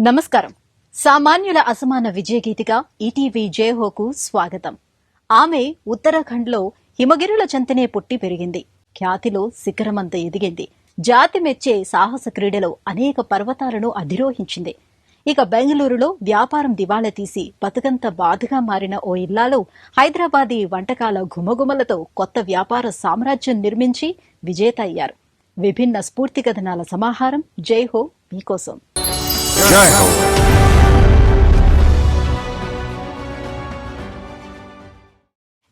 నమస్కారం. సామాన్యుల అసమాన విజయగీతిగా ఈటీవీ జయహోకు స్వాగతం. ఆమె ఉత్తరాఖండ్లో హిమగిరుల చెంతనే పుట్టి పెరిగింది. ఖ్యాతిలో శిఖరమంత ఎదిగింది. జాతి మెచ్చే సాహస క్రీడలో అనేక పర్వతాలను అధిరోహించింది. ఇక బెంగళూరులో వ్యాపారం దివాళా తీసి బతుకంత బాధగా మారిన ఓ ఇల్లాలు హైదరాబాదీ వంటకాల ఘుమఘుమలతో కొత్త వ్యాపార సామ్రాజ్యం నిర్మించి విజేత అయ్యారు. విభిన్న స్ఫూర్తి కథనాల సమాహారం జైహో మీకోసం.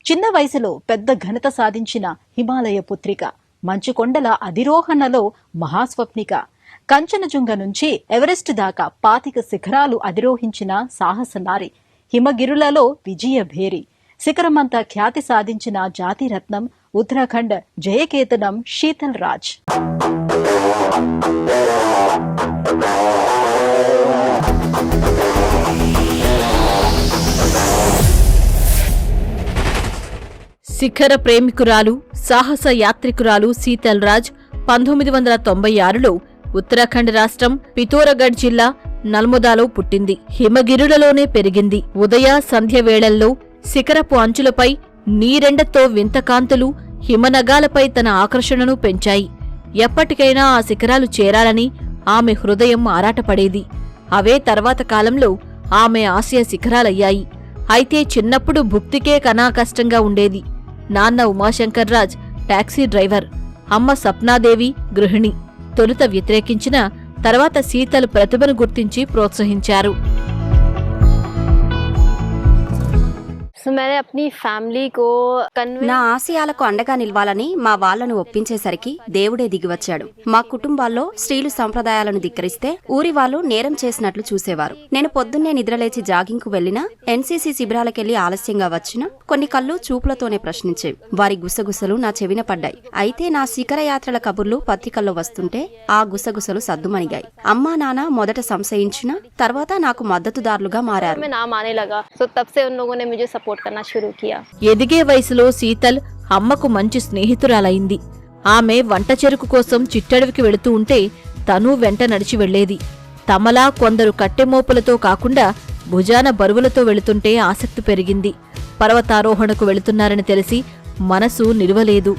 చిన్న వయసులో పెద్ద ఘనత సాధించిన హిమాలయ పుత్రిక, మంచుకొండల అధిరోహణలో మహాస్వప్నిక, కంచనజుంగ నుంచి ఎవరెస్ట్ దాకా 25 శిఖరాలు అధిరోహించిన సాహస నారి, హిమగిరులలో విజయ భేరి, శిఖరమంతా ఖ్యాతి సాధించిన జాతిరత్నం, ఉత్తరాఖండ్ జయకేతనం శీతల్ రాజ్. శిఖర ప్రేమికురాలు, సాహస యాత్రికురాలు శీతల్ రాజ్ 1996లో ఉత్తరాఖండ్ రాష్ట్రం పితోరగఢ్ జిల్లా నల్మొదాలో పుట్టింది. హిమగిరులలోనే పెరిగింది. ఉదయ సంధ్య వేళల్లో శిఖరపు అంచులపై నీరెండతో వింతకాంతులు హిమనగాలపై తన ఆకర్షణను పెంచాయి. ఎప్పటికైనా ఆ శిఖరాలు చేరాలని ఆమె హృదయం ఆరాటపడేది. అవే తర్వాత కాలంలో ఆమె ఆశయ శిఖరాలయ్యాయి. అయితే చిన్నప్పుడు భుక్తికే కనాకష్టంగా ఉండేది. నాన్న ఉమాశంకర్ రాజ్ టాక్సీ డ్రైవర్, అమ్మ సప్నాదేవి గృహిణి. తొలుత వ్యతిరేకించిన తర్వాత శీతల్ ప్రతిభను గుర్తించి ప్రోత్సహించారు. నా ఆశయాలకు అండగా నిలవాలని మా వాళ్లను ఒప్పించేసరికి దేవుడే దిగివచ్చాడు. మా కుటుంబాల్లో స్త్రీలు సంప్రదాయాలను ధిక్కరిస్తే ఊరి వాళ్ళు నేరం చేసినట్లు చూసేవారు. నేను పొద్దున్నే నిద్రలేచి జాగింగ్ కు వెళ్లినా, ఎన్సీసీ శిబిరాలకెళ్లి ఆలస్యంగా వచ్చినా కొన్ని కళ్ళు చూపులతోనే ప్రశ్నించేవి. వారి గుసగుసలు నా చెవిన పడ్డాయి. అయితే నా శిఖర యాత్రల కబుర్లు పత్రికల్లో వస్తుంటే ఆ గుసగుసలు సద్దుమణిగాయి. అమ్మా నాన్న మొదట సంశయించినా తర్వాత నాకు మద్దతుదారులుగా మారారు. ఎదిగే వయసులో శీతల్ అమ్మకు మంచి స్నేహితురాలైంది. ఆమె వంట చెరుకు కోసం చిట్టడవికి వెళుతూ ఉంటే తనూ వెంట నడిచి వెళ్లేది. తమలా కొందరు కట్టెమోపులతో కాకుండా భుజాన బరువులతో వెళుతుంటే ఆసక్తి పెరిగింది. పర్వతారోహణకు వెళుతున్నారని తెలిసి మనసు నిలువలేదు.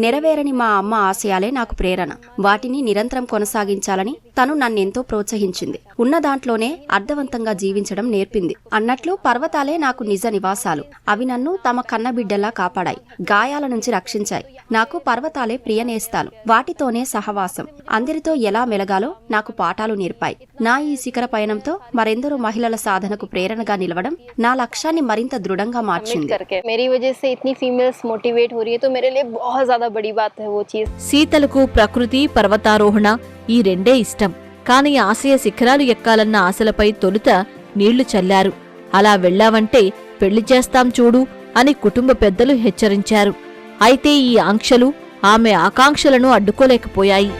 నెరవేరని మా అమ్మ ఆశయాలే నాకు ప్రేరణ. వాటిని నిరంతరం కొనసాగించాలని తను నన్నెంతో ప్రోత్సహించింది. ఉన్న దాంట్లోనే అర్థవంతంగా జీవించడం నేర్పింది. అన్నట్లు పర్వతాలే నాకు నిజ నివాసాలు. అవి నన్ను తమ కన్నబిడ్డలా కాపాడాయి, గాయాల నుంచి రక్షించాయి. నాకు పర్వతాలే ప్రియనేస్తాలు. వాటితోనే సహవాసం. అందరితో ఎలా మెలగాలో నాకు పాఠాలు నేర్పాయి. నా ఈ శిఖర పయనంతో మరెందరో మహిళల సాధనకు ప్రేరణగా నిలవడం నా లక్ష్యాన్ని మరింత దృఢంగా మార్చింది. శీతలకు ప్రకృతి, పర్వతారోహణ ఈ రెండే ఇష్టం. కాని ఆశయ శిఖరాలు ఎక్కాలన్న ఆశలపై తొలుత నీళ్లు చల్లారు. అలా వెళ్లావంటే పెళ్లి చేస్తాం చూడు అని కుటుంబ పెద్దలు హెచ్చరించారు. అయితే ఈ ఆంక్షలు ఆమె ఆకాంక్షలను అడ్డుకోలేకపోయాయి.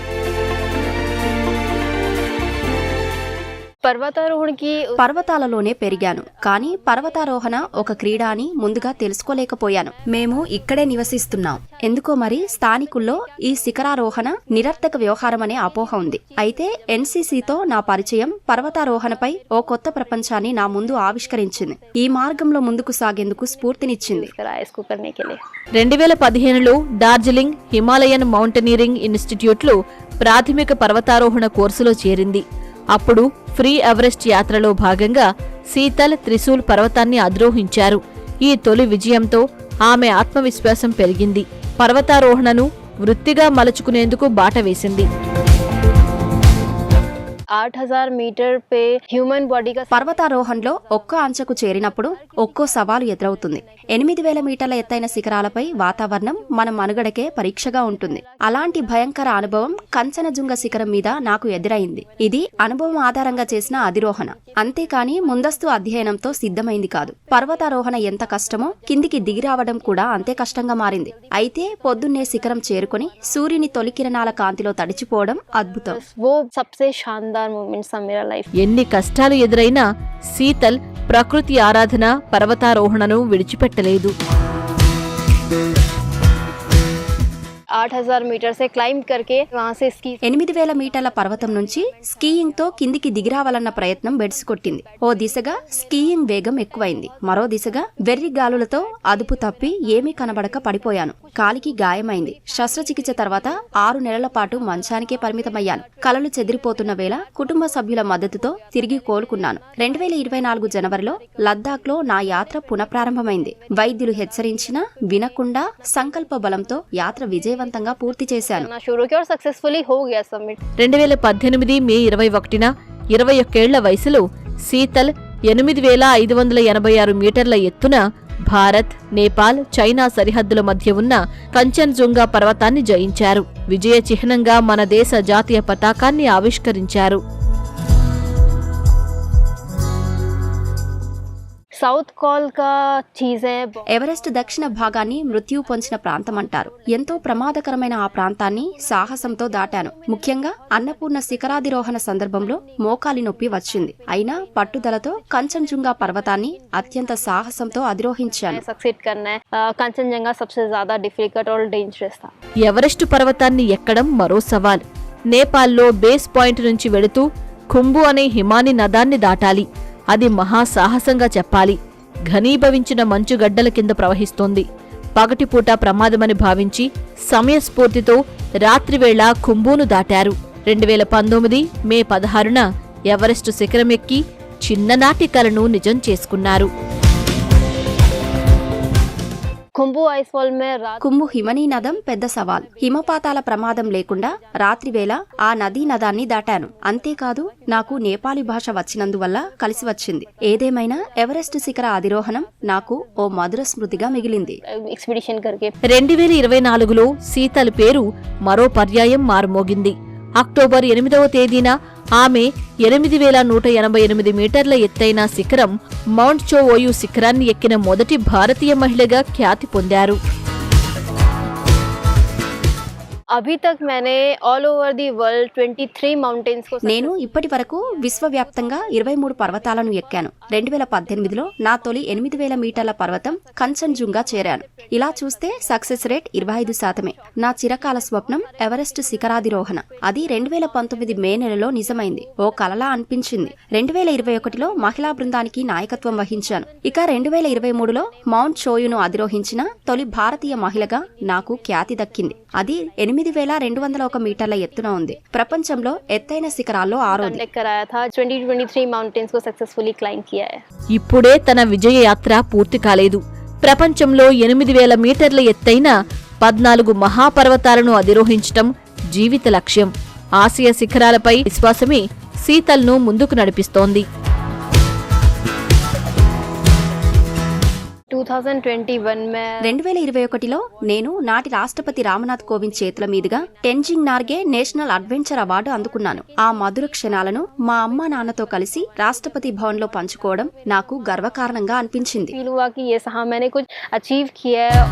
పర్వతాలలోనే పెరిగాను. కానీ పర్వతారోహణ ఒక క్రీడ అని ముందుగా తెలుసుకోలేకపోయాను. మేము ఇక్కడే నివసిస్తున్నాం. ఎందుకో మరి స్థానికుల్లో ఈ శిఖరారోహణ నిరర్థక వ్యవహారమనే అపోహ ఉంది. అయితే ఎన్సీసీతో నా పరిచయం పర్వతారోహణపై ఓ కొత్త ప్రపంచాన్ని నా ముందు ఆవిష్కరించింది. ఈ మార్గంలో ముందుకు సాగేందుకు స్ఫూర్తినిచ్చింది. 2015లో డార్జిలింగ్ హిమాలయన్ మౌంటనీరింగ్ ఇన్స్టిట్యూట్లో ప్రాథమిక పర్వతారోహణ కోర్సులో చేరింది. అప్పుడు ఫ్రీ ఎవరెస్ట్ యాత్రలో భాగంగా శీతల్ త్రిశూల్ పర్వతాన్ని అధిరోహించారు. ఈ తొలి విజయంతో ఆమె ఆత్మవిశ్వాసం పెరిగింది. పర్వతారోహణను వృత్తిగా మలుచుకునేందుకు బాట వేసింది. 8000 మీటర్ పే హ్యూమన్ బాడీగా పర్వతారోహణలో ఒక్కో అంచెకు చేరినప్పుడు ఒక్కో సవాలు ఎదురవుతుంది. 8000 మీటర్ల ఎత్తైన శిఖరాలపై వాతావరణం మన మనుగడకే పరీక్షగా ఉంటుంది. అలాంటి భయంకర అనుభవం కంచనజుంగ శిఖరం మీద నాకు ఎదురైంది. ఇది అనుభవం ఆధారంగా చేసిన అధిరోహణ. అంతేకాని ముందస్తు అధ్యయనంతో సిద్ధమైంది కాదు. పర్వతారోహణ ఎంత కష్టమో కిందికి దిగిరావడం కూడా అంతే కష్టంగా మారింది. అయితే పొద్దున్నే శిఖరం చేరుకుని సూర్యుని తొలి కిరణాల కాంతిలో తడిచిపోవడం అద్భుతం. ఎన్ని కష్టాలు ఎదురైనా శీతల్ ప్రకృతి ఆరాధన, పర్వతారోహణను విడిచిపెట్టలేదు. 8000 मीटर से क्लाइंब करके वहां से स्की 8000 మీటర్ల పర్వతం నుంచి స్కీయింగ్ తో కిందికి దిగిరావాలన్న ప్రయత్నం బెడిసి కొట్టింది. ఓ దిశగా స్కీయింగ్ వేగం ఎక్కువైంది, మరో దిశగా వెర్రి గాలులతో అదుపు తప్పి ఏమీ కనబడక పడిపోయాను. కాలికి గాయమైంది. శస్త్రచికిత్స తర్వాత 6 నెలల పాటు మంచానికే పరిమితమయ్యాను. కలలు చెదిరిపోతున్న వేళ కుటుంబ సభ్యుల మద్దతుతో తిరిగి కోలుకున్నాను. 2024 జనవరిలో లద్దాఖ్ లో నా యాత్ర పునఃప్రారంభమైంది. వైద్యులు హెచ్చరించినా వినకుండా సంకల్ప బలంతో యాత్ర విజయవంతంగా పూర్తి చేశాను. 2018 మే 21న 21 ఏళ్ల వయసులో శీతల్ 8586 మీటర్ల ఎత్తున భారత్, నేపాల్, చైనా సరిహద్దుల మధ్య ఉన్న కంచన్జుంగా పర్వతాన్ని జయించారు. విజయ చిహ్నంగా మన దేశ జాతీయ పతాకాన్ని ఆవిష్కరించారు. साउथ कॉल का चीजें ఎవరెస్ట్ దక్షిణ భాగాన్ని మృత్యు పొంచిన ప్రాంతమంటారు. ఎంతో ప్రమాదకరమైన ఆ ప్రాంతాన్ని సాహసంతో దాటాను. ముఖ్యంగా అన్నపూర్ణ శిఖరాధిరోహణ సందర్భంలో మోకాలి నొప్పి వచ్చింది. అయినా పట్టుదలతో కంచన్జుంగా పర్వతాన్ని అత్యంత సాహసంతో అధిరోహించాను. सक्सेस करना है कंचनजंगा सबसे ज्यादा डिफिकल्ट और डेंजरस था. ఎవరెస్టు పర్వతాన్ని ఎక్కడం మరో సవాల్. నేపాల్లో బేస్ పాయింట్ నుంచి వెళుతూ ఖుంబు అనే హిమాని నదాన్ని దాటాలి. అది మహాసాహసంగా చెప్పాలి. ఘనీభవించిన మంచుగడ్డల కింద ప్రవహిస్తోంది. పగటిపూట ప్రమాదమని భావించి సమయస్ఫూర్తితో రాత్రివేళ ఖుంబూను దాటారు. 2019 మే 16న ఎవరెస్టు శిఖరమెక్కి చిన్ననాటి కలను నిజం చేసుకున్నారు. खुम्बू आइसफॉल में रात కుంభు హిమనీ నదం పెద్ద సవాల్. హిమపాతాల ప్రమాదం లేకుండా రాత్రివేళ ఆ నదీ నదాన్ని దాటాను. అంతేకాదు నాకు నేపాలీ భాష వచ్చినందువల్ల కలిసి వచ్చింది. ఏదేమైనా ఎవరెస్ట్ శిఖర అధిరోహణం నాకు ఓ మధుర స్మృతిగా మిగిలింది. एक्सपीडिशन करके 2024లో శీతల్ పేరు మరో పర్యాయం మారుమోగింది. అక్టోబర్ 8వ తేదీన ఆమె 8188 మీటర్ల ఎత్తైన శిఖరం మౌంట్ చో ఓయు శిఖరాన్ని ఎక్కిన మొదటి భారతీయ మహిళగా ఖ్యాతి పొందారు. अभी तक मैंने all over the world 23 mountains को నేను ఇప్పటి వరకు విశ్వవ్యాప్తంగా 23 పర్వతాలను ఎక్కాను. 2018లో నా తొలి 8000 మీటర్ల పర్వతం కంచన్జుంగా చేరాను. ఇలా చూస్తే సక్సెస్ రేట్ 25%. నా చిరకాల స్వప్నం ఎవరెస్ట్ శిఖరాధిరోహణ. అది 2019 మే నెలలో నిజమైంది. ఓ కలలా అనిపించింది. 2021లో మహిళా బృందానికి నాయకత్వం వహించాను. ఇక 2023లో మౌంట్ చోయును అధిరోహించిన తొలి భారతీయ మహిళగా నాకు ఖ్యాతి దక్కింది. అది 8201 మీటర్ల ఎత్తున ఉంది. ప్రపంచంలో ఎత్తైన శిఖరాల్లో ఆరోది. कंडक्ट कराया था. 2023 माउंटेन्स को सक्सेसफुली क्लाइंब किया है. ఇప్పుడే తన విజయ యాత్ర పూర్తి కాలేదు. ప్రపంచంలో 8000 మీటర్ల ఎత్తైన 14 మహాపర్వతాలను అధిరోహించటం జీవిత లక్ష్యం. ఆసియా శిఖరాలపై విశ్వాసమే శీతల్ను ముందుకు నడిపిస్తోంది. 2021 में 2021లో నేను నాటి రాష్ట్రపతి రామ్నాథ్ కోవింద్ చేతుల మీదుగా Tenzing Norgay national adventure award అందుకున్నాను. ఆ మధుర క్షణాలను మా అమ్మా నాన్నతో కలిసి రాష్ట్రపతి భవన్ లో పంచుకోవడం నాకు గర్వకారణంగా అనిపించింది. फील हुआ कि ये हाँ मैंने कुछ अचीव किया है.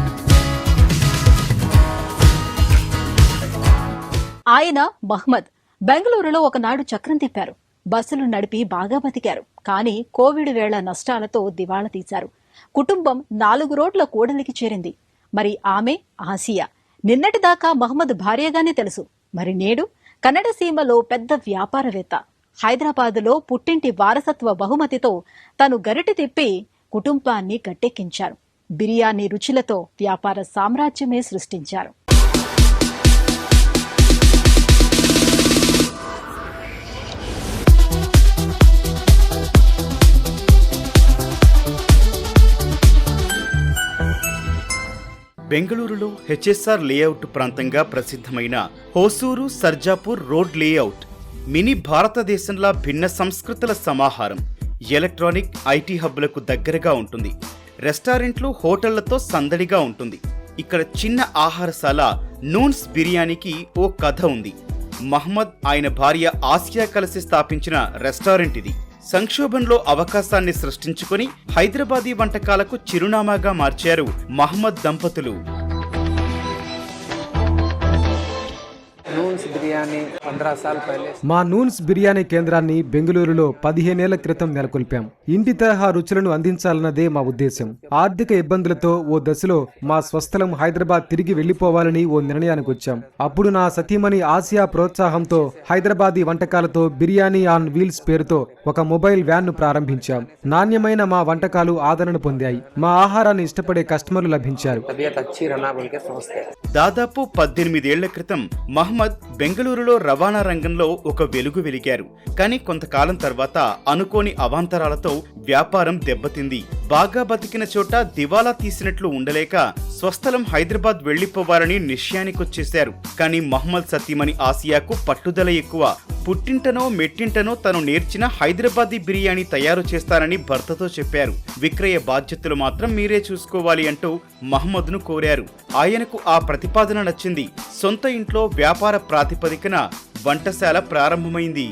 ఆయన మహ్మద్ బెంగళూరులో ఒకనాడు చక్రం తిప్పారు. బస్సులు నడిపి బాగా బతికారు. కానీ కోవిడ్ వేళ నష్టాలతో దివాళా తీశారు. కుటుంబం 4 రోడ్ల కూడలికి చేరింది. మరి ఆమె ఆసియా. నిన్నటిదాకా మహ్మద్ భార్యగానే తెలుసు. మరి నేడు కన్నడ సీమలో పెద్ద వ్యాపారవేత్త. హైదరాబాదులో పుట్టింటి వారసత్వ బహుమతితో తను గరిటె తిప్పి కుటుంబాన్ని గట్టెక్కించారు. బిర్యానీ రుచులతో వ్యాపార సామ్రాజ్యమే సృష్టించారు. బెంగళూరులో హెచ్ఎస్ఆర్ లేఅవుట్ ప్రాంతంగా ప్రసిద్ధమైన Hosur Sarjapur road layout mini భారతదేశంలా భిన్న సంస్కృతుల సమాహారం. ఎలక్ట్రానిక్, ఐటీ హబ్బులకు దగ్గరగా ఉంటుంది. రెస్టారెంట్లు, హోటళ్లతో సందడిగా ఉంటుంది. ఇక్కడ చిన్న ఆహారశాల నూన్స్ బిర్యానీకి ఓ కథ ఉంది. మహ్మద్, ఆయన భార్య ఆసియా కలిసి స్థాపించిన రెస్టారెంట్ ఇది. సంక్షోభంలో అవకాశాన్ని సృష్టించుకుని హైదరాబాదీ వంటకాలకు చిరునామాగా మార్చారు మహ్మద్ దంపతులు. बिरयानी 15 साल पहले మా నూన్స్ బిర్యానీ కేంద్రాన్ని బెంగళూరులో 15 ఏళ్ల క్రితం నెలకొల్పాం. ఇంటి తరహా రుచులను అందించాలన్నదే మా ఉద్దేశం. ఆర్థిక ఇబ్బందులతో ఓ దశలో మా స్వస్థలం హైదరాబాద్ తిరిగి వెళ్లిపోవాలని ఓ నిర్ణయానికి వచ్చాం. అప్పుడు నా సతీమణి ఆసియా ప్రోత్సాహంతో హైదరాబాదీ వంటకాలతో బిర్యానీ ఆన్ వీల్స్ పేరుతో ఒక మొబైల్ వ్యాన్ ను ప్రారంభించాం. నాణ్యమైన మా వంటకాలు ఆదరణ పొందాయి. మా ఆహారాన్ని ఇష్టపడే కస్టమర్లు లభించారు. దాదాపు 18 ఏళ్ల క్రితం మహమ్మద్ బెంగళూరులో రవాణా రంగంలో ఒక వెలుగు వెలిగారు. కానీ కొంతకాలం తర్వాత అనుకోని అవాంతరాలతో వ్యాపారం దెబ్బతింది. బాగా బతికిన చోట దివాలా తీసినట్లు ఉండలేక స్వస్థలం హైదరాబాద్ వెళ్లిపోవాలని నిశ్చయానికొచ్చేశారు. కానీ మహమ్మద్ సతీమణి ఆసియాకు పట్టుదల ఎక్కువ. పుట్టింటనో మెట్టింటనో తను నేర్చిన హైదరాబాదీ బిర్యానీ తయారు చేస్తానని భర్తతో చెప్పారు. విక్రయ బాధ్యతలు మాత్రం మీరే చూసుకోవాలి అంటూ మహమ్మద్ను కోరారు. ఆయనకు ఆ ప్రతిపాదన నచ్చింది. సొంత ఇంట్లో వ్యాపార ప్రాతిపదికన వంటశాల ప్రారంభమైంది.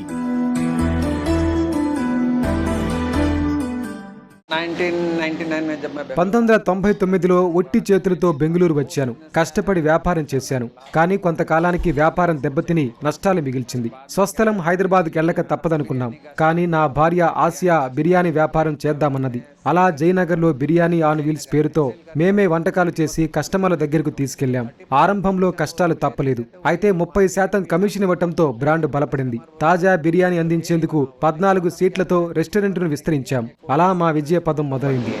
1999లో ఒట్టి చేతులతో బెంగళూరు వచ్చాను. కష్టపడి వ్యాపారం చేశాను. కానీ కొంతకాలానికి వ్యాపారం దెబ్బతిని నష్టాలు మిగిల్చింది. స్వస్థలం హైదరాబాద్కి వెళ్ళక తప్పదనుకున్నాం. కానీ నా భార్య ఆసియా బిర్యానీ వ్యాపారం చేద్దామన్నది. అలా జయనగర్లో బిర్యానీ ఆన్ వీల్స్ పేరుతో మేమే వంటకాలు చేసి కస్టమర్ల దగ్గరకు తీసుకెళ్లాం. ఆరంభంలో కష్టాలు తప్పలేదు. అయితే 30% కమిషన్ ఇవ్వటంతో బ్రాండ్ బలపడింది. తాజా బిర్యానీ అందించేందుకు 14 సీట్లతో రెస్టారెంట్ను విస్తరించాం. అలా మా విజయ పదం మొదలైంది.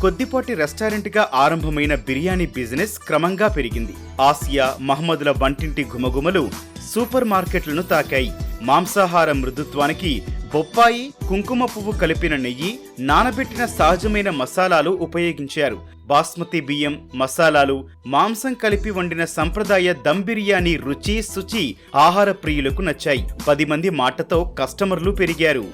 కొద్దిపాటి రెస్టారెంట్ గా ఆరంభమైన బిర్యానీ బిజినెస్ క్రమంగా పెరిగింది. ఆసియా మహమ్మదుల వంటింటి గుమగుమలు సూపర్ మార్కెట్లను తాకాయి. మాంసాహార మృదుత్వానికి బొప్పాయి, కుంకుమ పువ్వు కలిపిన నెయ్యి, నానబెట్టిన సహజమైన మసాలాలు ఉపయోగించారు. బాస్మతి బియ్యం, మసాలాలు, మాంసం కలిపి వండిన సంప్రదాయ దమ్ బిర్యానీ రుచి, శుచి ఆహార ప్రియులకు నచ్చాయి. 10 మంది మాటతో కస్టమర్లు పెరిగారు.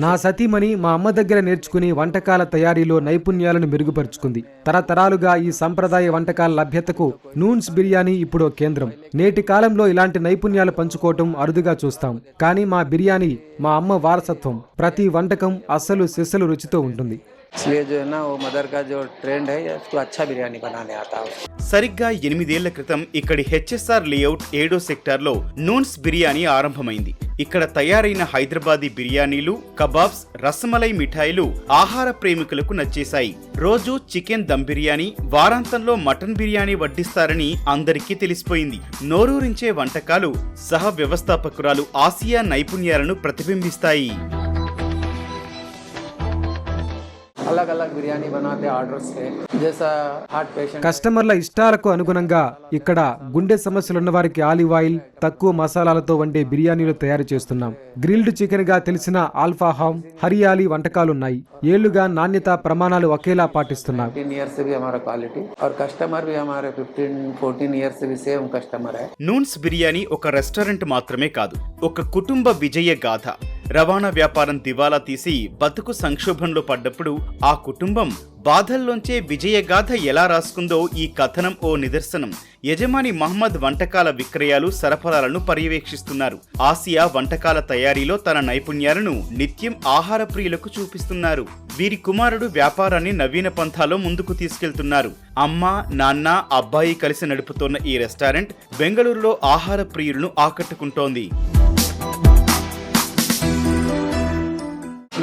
నా సతీమణి మా అమ్మ దగ్గర నేర్చుకుని వంటకాల తయారీలో నైపుణ్యాలను మెరుగుపరుచుకుంది. తరతరాలుగా ఈ సంప్రదాయ వంటకాల లభ్యతకు నూన్స్ బిర్యానీ ఇప్పుడు కేంద్రం. నేటి కాలంలో ఇలాంటి నైపుణ్యాలు పంచుకోవటం అరుదుగా చూస్తాం. కానీ మా బిర్యానీ మా అమ్మ వారసత్వం. ప్రతి వంటకం అస్సలు సిస్సలు రుచితో ఉంటుంది. సరిగ్గా 8 ఏళ్ల క్రితం ఇక్కడి హెచ్ఎస్ఆర్ లేఅవుట్ 7వ సెక్టార్లో నూన్స్ బిర్యానీ ఆరంభమైంది. ఇక్కడ తయారైన హైదరాబాదీ బిర్యానీలు, కబాబ్స్, రసమలై మిఠాయిలు ఆహార ప్రేమికులకు నచ్చేశాయి. రోజు చికెన్ దమ్ బిర్యానీ, వారాంతంలో మటన్ బిర్యానీ వడ్డిస్తారని అందరికీ తెలిసిపోయింది. నోరూరించే వంటకాలు సహ వ్యవస్థాపకురాలు ఆసియా నైపుణ్యాలను ప్రతిబింబిస్తాయి. अलग अलग बिरयानी बनाते आर्डर्स थे जैसा हार्ट पेशेंट కస్టమర్ల ఇష్టాలకు అనుగుణంగా ఇక్కడ గుండె సమస్యలున్న వారికి ఆలివ్ ఆయిల్, తక్కువ మసాలాలతో వండే బిర్యానీలు తయారు చేస్తున్నాం. గ్రిల్డ్ చికెన్ గా తెలిసిన ఆల్ఫా హామ్, హరియాలి వంటకాలున్నాయి. ఏళ్లుగా నాణ్యత ప్రమాణాలు ఒకేలా పాటిస్తున్నాం. 15 इयर्स से भी हमारा क्वालिटी और कस्टमर भी हमारे 15-14 इयर्स से भी सेम कस्टमर है. నూన్స్ బిర్యానీ ఒక రెస్టారెంట్ మాత్రమే కాదు, ఒక కుటుంబ విజయ గాథ. రవాణా వ్యాపారం దివాలా తీసి బతుకు సంక్షోభంలో పడ్డప్పుడు ఆ కుటుంబం బాధల్లోంచే విజయగాథ ఎలా రాసుకుందో ఈ కథనం ఓ నిదర్శనం. యజమాని మహమ్మద్ వంటకాల విక్రయాలు, సరఫరాలను పర్యవేక్షిస్తున్నారు. ఆసియా వంటకాల తయారీలో తన నైపుణ్యాలను నిత్యం ఆహార ప్రియులకు చూపిస్తున్నారు. వీరి కుమారుడు వ్యాపారాన్ని నవీన పంథాలో ముందుకు తీసుకెళ్తున్నారు. అమ్మ, నాన్న, అబ్బాయి కలిసి నడుపుతోన్న ఈ రెస్టారెంట్ బెంగళూరులో ఆహార ప్రియులను ఆకట్టుకుంటోంది.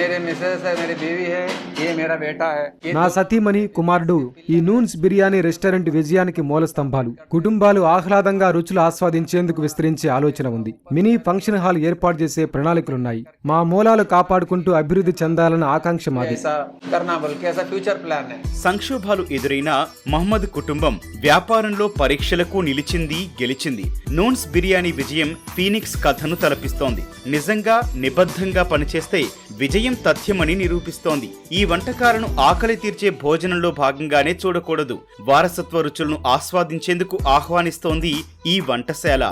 मेरे मिसेस है, मेरी बीवी है, ये मेरा बेटा है. నా సతీమణి, కుమారుడు ఈ నూన్స్ బిర్యానీ రెస్టారెంట్ విజయానికి మూల స్తంభాలు. కుటుంబాలు ఆహ్లాదంగా రుచులు ఆస్వాదించేందుకు విస్తరించే ఆలోచన ఉంది. మినీ ఫంక్షన్ హాల్ ఏర్పాటు చేసే ప్రణాళికలున్నాయి. మా మూలాలు కాపాడుకుంటూ అభివృద్ధి చెందాలన్న ఆకాంక్ష మాది. సంక్షోభాలు ఎదురైన మహమ్మద్ కుటుంబం వ్యాపారంలో పరీక్షలకు నిలిచింది, గెలిచింది. నూన్స్ బిర్యానీ విజయం ఫీనిక్స్ కథను తలపిస్తోంది. నిజంగా నిబద్ధంగా పనిచేస్తే విజయం తథ్యమని నిరూపిస్తోంది. ఈ వంటకాలను ఆకలి తీర్చే భోజనంలో భాగంగానే చూడకూడదు, వారసత్వ రుచులను ఆస్వాదించేందుకు ఆహ్వానిస్తోంది ఈ వంటశాల.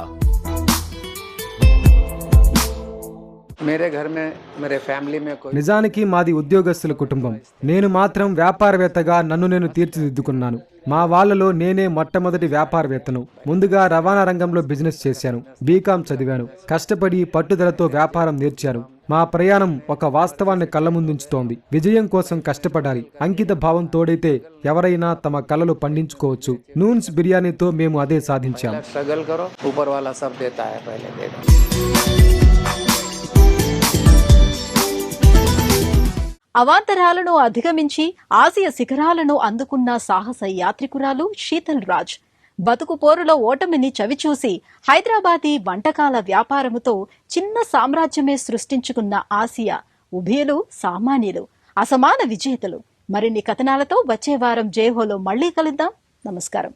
నిజానికి మాది ఉద్యోగస్తుల కుటుంబం. నేను మాత్రం వ్యాపారవేత్తగా నన్ను నేను తీర్చిదిద్దుకున్నాను. మా వాళ్లలో నేనే మొట్టమొదటి వ్యాపారవేత్తను. ముందుగా రవాణా రంగంలో బిజినెస్ చేశాను. బీకాం చదివాను. కష్టపడి పట్టుదలతో వ్యాపారం నేర్చాను. మా ప్రయాణం ఒక వాస్తవాన్ని కళ్ళ ముందుంచుతోంది. విజయం కోసం కష్టపడాలి. అంకిత భావం తోడైతే ఎవరైనా తమ కలలు పండించుకోవచ్చు. నూన్స్ బిర్యానీతో మేము అదే సాధించాం. स्ट्रगल करो, ऊपर वाला सब देता है, पहले देगा. అవాంతరాలను అధిగమించి ఆసియా శిఖరాలను అందుకున్న సాహస యాత్రికురాలు శీతల్ రాజ్. బతుకు పోరులో ఓటమిని చవిచూసి హైదరాబాదీ వంటకాల వ్యాపారముతో చిన్న సామ్రాజ్యమే సృష్టించుకున్న ఆసియా ఉభయులు సామాన్యులు, అసమాన విజేతలు. మరిన్ని కథనాలతో వచ్చే వారం జయహోలో మళ్లీ కలుద్దాం. నమస్కారం.